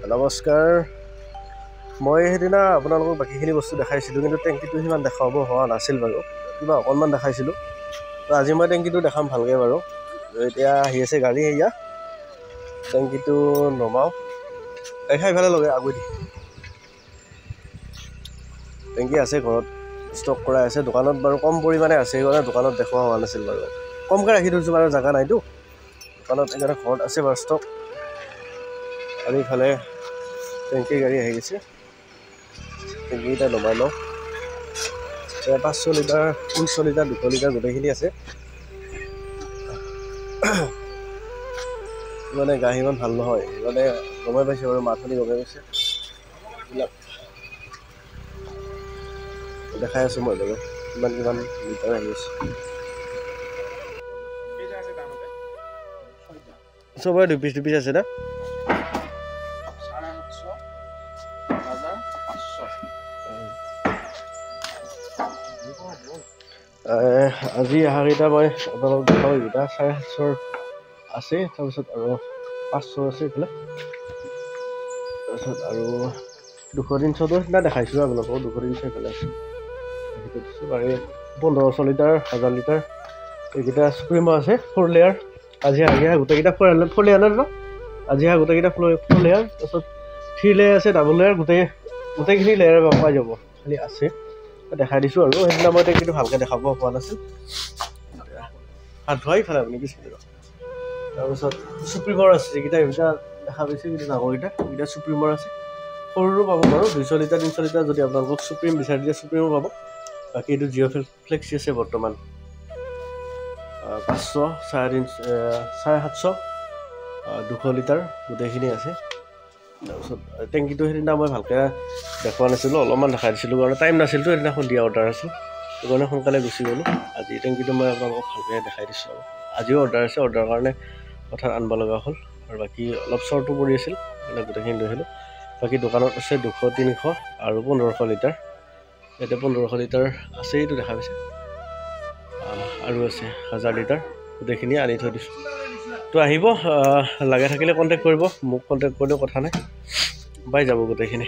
নমস্কাৰ মই হেদিনা আপোনালোকক বাকিখিনি বস্তু দেখাইছিলোঁ কিন্তু টেংকিটো সিমান দেখাব হোৱা নাছিল বাৰু কিবা অকণমান দেখাইছিলোঁ তো আজি মই টেংকিটো দেখাম ভালকৈ বাৰু এতিয়া আহি আছে গাড়ী এয়া টেংকিটো নমাওঁ দেখাই ভালে লগে আগুৰি দি টেংকি আছে ঘৰত ষ্টক কৰা আছে দোকানত বাৰু কম পৰিমাণে আছে সেইকাৰণে দোকানত দেখুওৱা হোৱা নাছিল বাৰু কমকৈ ৰাখি থৈছোঁ বাৰু জাগা নাইতো দোকানত সেইকাৰণে ঘৰত আছে বাৰু ষ্টক আৰু ইফালে টেংকি গাড়ী আহি গৈছে টেংকিটা নমাই লওঁ 500 লিটাৰ 300 লিটাৰ 200 লিটাৰ গোটেইখিনি আছে মানে গাড়ী ইমান ভাল নহয় মানে গমাই পাইছে বাৰু মাথনি গমাই গৈছে এইবিলাক দেখাই আছোঁ মই বাৰু কিমান লিটাৰ আহি আছে চবৰে দুপিচ আছে না আজি অহাকেইটা মই আপোনালোকক দেখাওঁ এইকেইটা 750 আছে তাৰপিছত আৰু 500 আছে এইফালে তাৰপিছত আৰু 200-300 সিদিনা দেখাইছোঁ আপোনালোকক 200-300 এইফালে আছে সেইটো দিছোঁ আৰু 1500 লিটাৰ 1000 লিটাৰ এইকেইটা স্প্ৰিমো আছে 4 লেয়াৰ আজি আহি গোটেইকেইটা 4 লেয়াৰ ন আজি গোটেইকেইটা 4 লেয়াৰ তাৰপিছত 3 লেয়াৰ আছে ডাবল লেয়াৰ গোটেইখিনি লেয়াৰ পাই যাব খালি আছে দেখাই দিছোঁ আৰু সেইদিনা মই টেংকিটো ভালকৈ দেখাব পোৱা নাছিল হাত ধোৱাই ফেলে আপুনি বিচাৰিব তাৰপিছত চুপ্ৰিমৰ আছে যিকেইটা এইকেইটা দেখা পাইছে কিন্তু ডাঙৰকেইটা এইকেইটা চুপ্ৰিমৰ আছে সৰুৰো পাব বাৰু 200 লিটাৰ 300 লিটাৰ যদি আপোনালোকক চুপ্ৰিম বিচাৰি দিয়ে চুপ্ৰিমো পাব বাকী এইটো জিঅ' ফ্লেক্সি আছে বৰ্তমান 500 750 200 লিটাৰ গোটেইখিনি আছে তাৰপিছত টেংকিটো সেইদিনা মই ভালকৈ দেখুওৱা নাছিলোঁ অলপমান দেখাই দিছিলোঁ কাৰণে টাইম নাছিলতো সেইদিনাখন দিয়া অৰ্ডাৰ আছিল সেইকাৰণে সোনকালে গুচি গ'লোঁ আজি টেংকিটো মই আপোনালোকক ভালকৈ দেখাই দিছোঁ আৰু আজিও অৰ্ডাৰ আছে অৰ্ডাৰৰ কাৰণে হঠাৎ আনিব লগা হ'ল আৰু বাকী অলপ চৰ্টো পৰি আছিল সেইবিলাক গোটেইখিনি লৈ আহিলোঁ বাকী দোকানত আছে 200-300 আৰু 1500 লিটাৰ ইয়াতে 1500 লিটাৰ আছে এইটো দেখা পাইছে আৰু আছে 1000 লিটাৰ গোটেইখিনি আনি থৈ দিছোঁ তো আহিব লাগে থাকিলে কণ্টেক্ট কৰিব মোক কণ্টেক্ট কৰিলেও কথা নাই পাই যাব গোটেইখিনি